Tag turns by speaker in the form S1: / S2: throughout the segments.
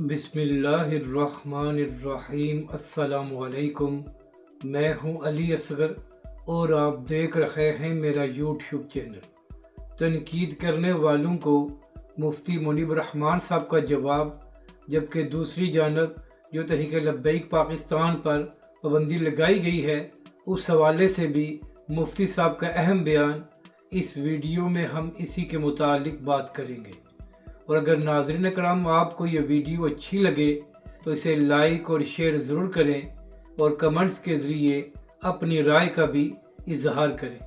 S1: बिस्मिल्लाहिर्रहमानिर्रहीम। अस्सलाम वालेकुम। मैं हूं अली असगर और आप देख रहे हैं मेरा यूट्यूब चैनल। तनकीद करने वालों को मुफ्ती मुनीब रहमान साहब का जवाब, जबकि दूसरी जानब जो तहरीक लब्बैक पाकिस्तान पर पाबंदी लगाई गई है उस हवाले से भी मुफ्ती साहब का अहम बयान, इस वीडियो में हम इसी के मुतालिक बात करेंगे। और अगर नाज़रीन कराम आपको ये वीडियो अच्छी लगे तो इसे लाइक और शेयर ज़रूर करें और कमेंट्स के ज़रिए अपनी राय का भी इजहार करें।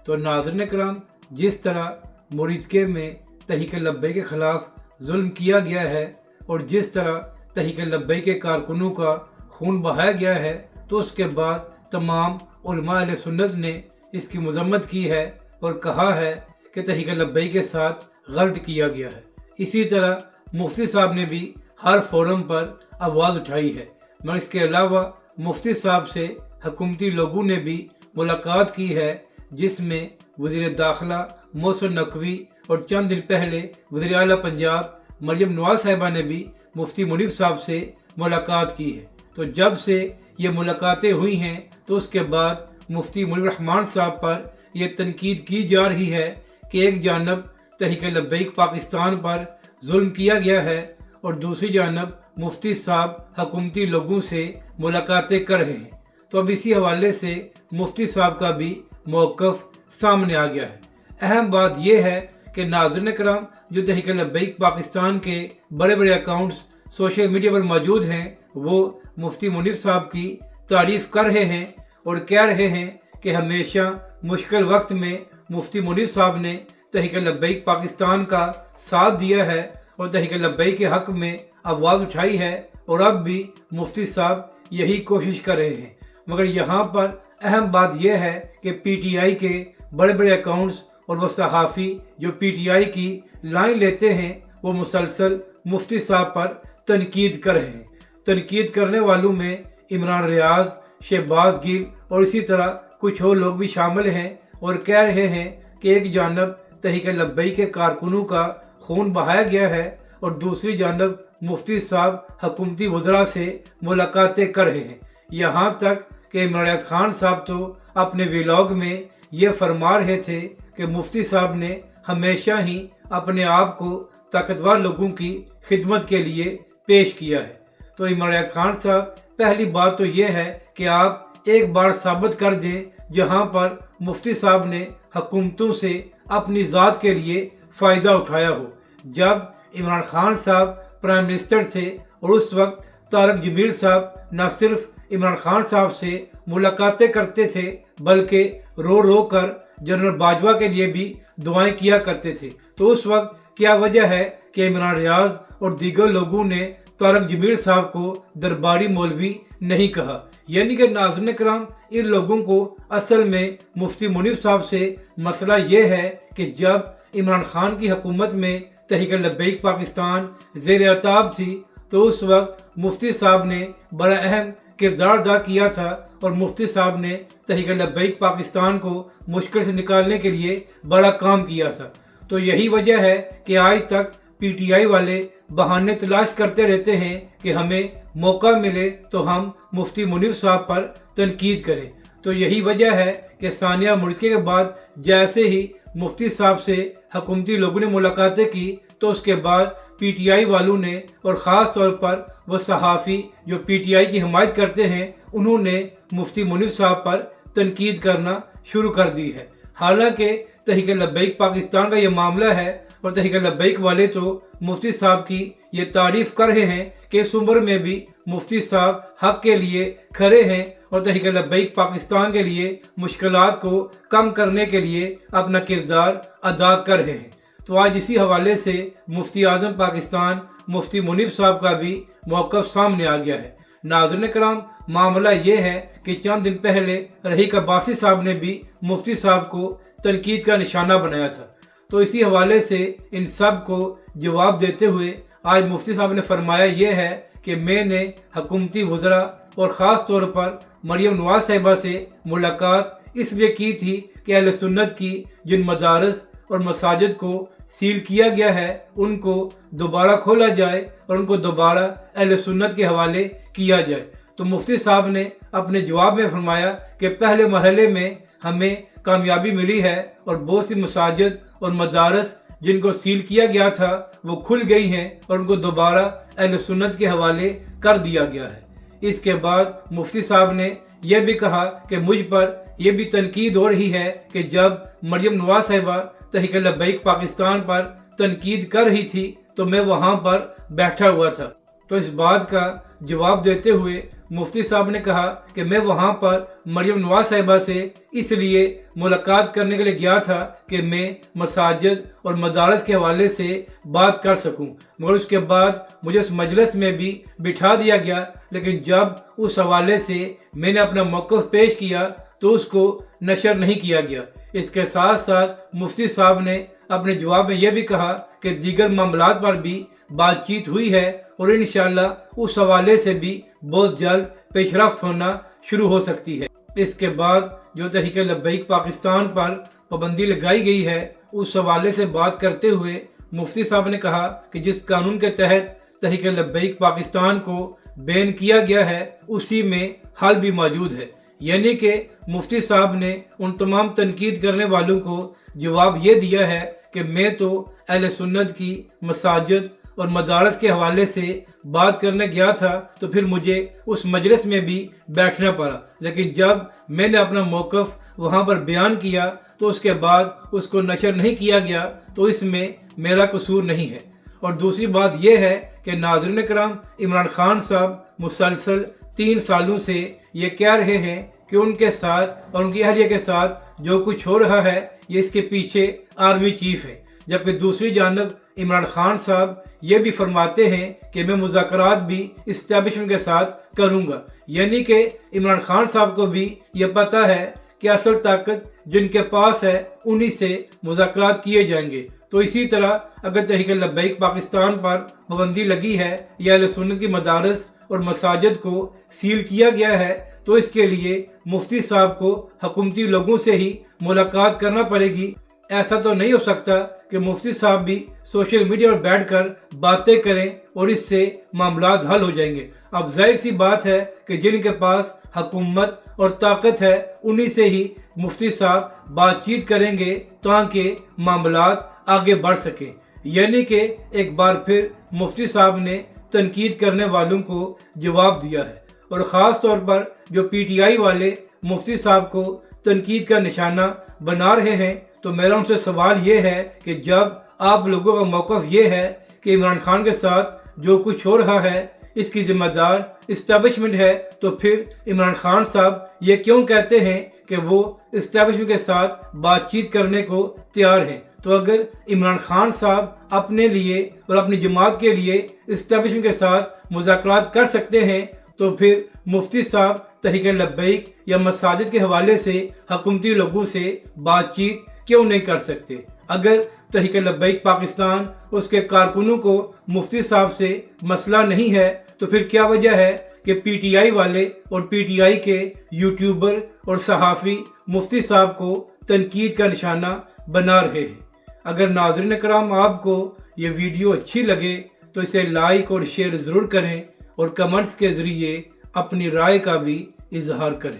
S1: तो नाज़रीन कराम, जिस तरह मुरीदके में तहरीक लब्बैक के ख़िलाफ़ जुल्म किया गया है और जिस तरह तहरीक लब्बैक के कारकुनों का खून बहाया गया है, तो उसके बाद तमाम उलमा अहले सुन्नत ने इसकी मज़म्मत की है और कहा है कि तहरीक लब्बैक के साथ गलत किया गया है। इसी तरह मुफ्ती साहब ने भी हर फोरम पर आवाज़ उठाई है, मगर इसके अलावा मुफ्ती साहब से हुकूमती लोगों ने भी मुलाकात की है, जिसमें वज़ीर दाखिला मोहसिन नकवी और चंद दिन पहले वज़ीर आला पंजाब मरियम नवाज साहिबा ने भी मुफ्ती मुनीब साहब से मुलाकात की है। तो जब से ये मुलाकातें हुई हैं तो उसके बाद मुफ्ती मुनीब रहमान साहब पर यह तनकीद की जा रही है कि एक जानब तहरीक लब्बैक पाकिस्तान पर जुल्म किया गया है और दूसरी जानब मुफ्ती साहब हुकूमती लोगों से मुलाकातें कर रहे हैं। तो अब इसी हवाले से मुफ्ती साहब का भी मौक़िफ़ सामने आ गया है। अहम बात यह है कि नाज़रीन कराम, जो तहरीक लब्बैक पाकिस्तान के बड़े बड़े अकाउंट्स सोशल मीडिया पर मौजूद हैं, वो मुफ्ती मुनीब साहब की तारीफ़ कर रहे हैं और कह रहे हैं कि हमेशा मुश्किल वक्त में मुफ्ती मुनीब साहब ने तहरीक लब्बैक पाकिस्तान का साथ दिया है और तहरीक लब्बैक के हक़ में आवाज़ उठाई है और अब भी मुफ्ती साहब यही कोशिश कर रहे हैं। मगर यहाँ पर अहम बात यह है कि पीटीआई के बड़े बड़े अकाउंट्स और वो सहाफ़ी जो पीटीआई की लाइन लेते हैं, वो मुसलसल मुफ्ती साहब पर तनकीद कर रहे हैं। तनकीद करने वालों में इमरान रियाज, शहबाज गिल और इसी तरह कुछ और लोग भी शामिल हैं और कह रहे हैं कि एक जानब तहरीक लब्बैक के कारकुनों का खून बहाया गया है और दूसरी जानब मुफ्ती साहब हुकूमती वज़रा से मुलाकातें कर रहे हैं। यहाँ तक कि इमरान रियाज खान साहब तो अपने व्लॉग में ये फरमा रहे थे कि मुफ्ती साहब ने हमेशा ही अपने आप को ताकतवर लोगों की खिदमत के लिए पेश किया है। तो इमरान रियाज खान साहब, पहली बात तो ये है कि आप एक बार साबित कर दें जहाँ पर मुफ्ती साहब ने हुकूमतों से अपनी ज़ात के लिए फ़ायदा उठाया हो। जब इमरान खान साहब प्राइम मिनिस्टर थे और उस वक्त तारक जमील साहब न सिर्फ इमरान खान साहब से मुलाकातें करते थे बल्कि रो रो कर जनरल बाजवा के लिए भी दुआएं किया करते थे, तो उस वक्त क्या वजह है कि इमरान रियाज और दीगर लोगों ने तारक जमील साहब को दरबारी मौलवी नहीं कहा? यानी कि नाज़रीन कराम, इन लोगों को असल में मुफ्ती मुनीब साहब से मसला ये है कि जब इमरान खान की हुकूमत में तहरीक लब्बैक पाकिस्तान ज़ेर अताब थी तो उस वक्त मुफ्ती साहब ने बड़ा अहम किरदार अदा किया था और मुफ्ती साहब ने तहरीक लब्बैक पाकिस्तान को मुश्किल से निकालने के लिए बड़ा काम किया था। तो यही वजह है कि आज तक पीटीआई वाले बहाने तलाश करते रहते हैं कि हमें मौका मिले तो हम मुफ्ती मुनीब साहब पर तनकीद करें। तो यही वजह है कि सानिया मुल्की के बाद जैसे ही मुफ्ती साहब से हुकूमती लोगों ने मुलाकातें की तो उसके बाद पीटीआई वालों ने और ख़ास तौर पर वो सहाफ़ी जो पीटीआई की हिमायत करते हैं, उन्होंने मुफ्ती मुनीब साहब पर तनकीद करना शुरू कर दी है। हालांकि तहरीक लब्बैक पाकिस्तान का ये मामला है और तहरीक लब्बैक वाले तो मुफ्ती साहब की ये तारीफ़ कर रहे हैं कि इस उम्र में भी मुफ्ती साहब हक़ के लिए खड़े हैं और तहरीक लब्बैक पाकिस्तान के लिए मुश्किलात को कम करने के लिए अपना किरदार अदा कर रहे हैं। तो आज इसी हवाले से मुफ्ती आज़म पाकिस्तान मुफ्ती मुनीब साहब का भी मौक़िफ़ सामने आ गया है। नाज़रीन कराम, मामला ये है कि चंद दिन पहले रहीक अब्बासी साहब ने भी मुफ्ती साहब को तनकीद का निशाना बनाया था। तो इसी हवाले से इन सब को जवाब देते हुए आज मुफ्ती साहब ने फरमाया ये है कि मैंने हुकूमती वज़रा और ख़ास तौर पर मरियम नवाज साहिबा से मुलाकात इसलिए की थी कि अहले सुन्नत की जिन मदारस और मसाजिद को सील किया गया है उनको दोबारा खोला जाए और उनको दोबारा अहले सुन्नत के हवाले किया जाए। तो मुफ्ती साहब ने अपने जवाब में फरमाया कि पहले मरहले में हमें कामयाबी मिली है और बहुत सी मसाजिद और मदारस जिनको सील किया गया था वो खुल गई हैं और उनको दोबारा अहले सुन्नत के हवाले कर दिया गया है। इसके बाद मुफ्ती साहब ने यह भी कहा कि मुझ पर यह भी तनकीद हो रही है कि जब मरियम नवाज साहिबा तहरीक लब्बैक पाकिस्तान पर तनकीद कर रही थी तो मैं वहाँ पर बैठा हुआ था। तो इस बात का जवाब देते हुए मुफ्ती साहब ने कहा कि मैं वहाँ पर मरियम नवाज साहिबा से इसलिए मुलाकात करने के लिए गया था कि मैं मसाजिद और मदारस के हवाले से बात कर सकूं, मगर उसके बाद मुझे उस मजलिस में भी बिठा दिया गया। लेकिन जब उस हवाले से मैंने अपना मौक़िफ़ पेश किया तो उसको नशर नहीं किया गया। इसके साथ साथ मुफ्ती साहब ने अपने जवाब में यह भी कहा कि दीगर मामलात पर भी बातचीत हुई है और इंशाअल्लाह उस हवाले से भी बहुत जल्द पेशरफ्त होना शुरू हो सकती है। इसके बाद जो तहरीक लब्बैक पाकिस्तान पर पाबंदी लगाई गई है उस हवाले से बात करते हुए मुफ्ती साहब ने कहा कि जिस कानून के तहत तहरीक लब्बैक पाकिस्तान को बैन किया गया है उसी में हल भी मौजूद है। यानी कि मुफ्ती साहब ने उन तमाम तनकीद करने वालों को जवाब ये दिया है कि मैं तो अहले सुन्नत की मसाजिद और मदारस के हवाले से बात करने गया था तो फिर मुझे उस मजलिस में भी बैठना पड़ा, लेकिन जब मैंने अपना मौक़िफ़ वहाँ पर बयान किया तो उसके बाद उसको नशर नहीं किया गया, तो इसमें मेरा कसूर नहीं है। और दूसरी बात यह है कि नाज़रीन कराम, इमरान खान साहब मुसलसल 3 सालों से ये कह रहे हैं कि उनके साथ और उनकी अहलिया के साथ जो कुछ हो रहा है ये इसके पीछे आर्मी चीफ है, जबकि दूसरी जानब इमरान खान साहब ये भी फरमाते हैं कि मैं मुज़ाकरात भी इस्टेब्लिशमेंट के साथ करूँगा। यानी कि इमरान खान साहब को भी ये पता है कि असल ताकत जिनके पास है उन्हीं से मुज़ाकरात किए जाएंगे। तो इसी तरह अगर तहरीक लब्बैक पाकिस्तान पर पाबंदी लगी है या अहले सुन्नत की मदारस और मसाजिद को सील किया गया है तो इसके लिए मुफ्ती साहब को हुकूमती लोगों से ही मुलाकात करना पड़ेगी। ऐसा तो नहीं हो सकता कि मुफ्ती साहब भी सोशल मीडिया पर बैठकर बातें करें और इससे मामलात हल हो जाएंगे। अब जाहिर सी बात है कि जिनके पास हुकूमत और ताकत है उन्हीं से ही मुफ्ती साहब बातचीत करेंगे ताकि मामलात आगे बढ़ सकें। यानी कि एक बार फिर मुफ्ती साहब ने तनकीद करने वालों को जवाब दिया है और ख़ास तौर पर जो PTI वाले मुफ्ती साहब को तनकीद का निशाना बना रहे हैं, तो मेरा उनसे सवाल ये है कि जब आप लोगों का मौक़िफ़ ये है कि इमरान खान के साथ जो कुछ हो रहा है इसकी ज़िम्मेदार इस्टेब्लिशमेंट है, तो फिर इमरान खान साहब ये क्यों कहते हैं कि वो इस्टेब्लिशमेंट के साथ बातचीत करने को तैयार हैं? तो अगर इमरान खान साहब अपने लिए और अपनी जमात के लिए इस्टेब्लिशमेंट के साथ मुज़ाकरात कर सकते हैं तो फिर मुफ्ती साहब तहरीक लब्बैक या मसाजिद के हवाले से हुकूमती लोगों से बातचीत क्यों नहीं कर सकते? अगर तहरीक लब्बैक पाकिस्तान उसके कारकुनों को मुफ्ती साहब से मसला नहीं है तो फिर क्या वजह है कि PTI वाले और PTI के यूट्यूबर और सहाफ़ी मुफ्ती साहब को तनकीद का निशाना बना रहे हैं? अगर नाज़रीन कराम आपको ये वीडियो अच्छी लगे तो इसे लाइक और शेयर ज़रूर करें और कमेंट्स के ज़रिए अपनी राय का भी इजहार करें।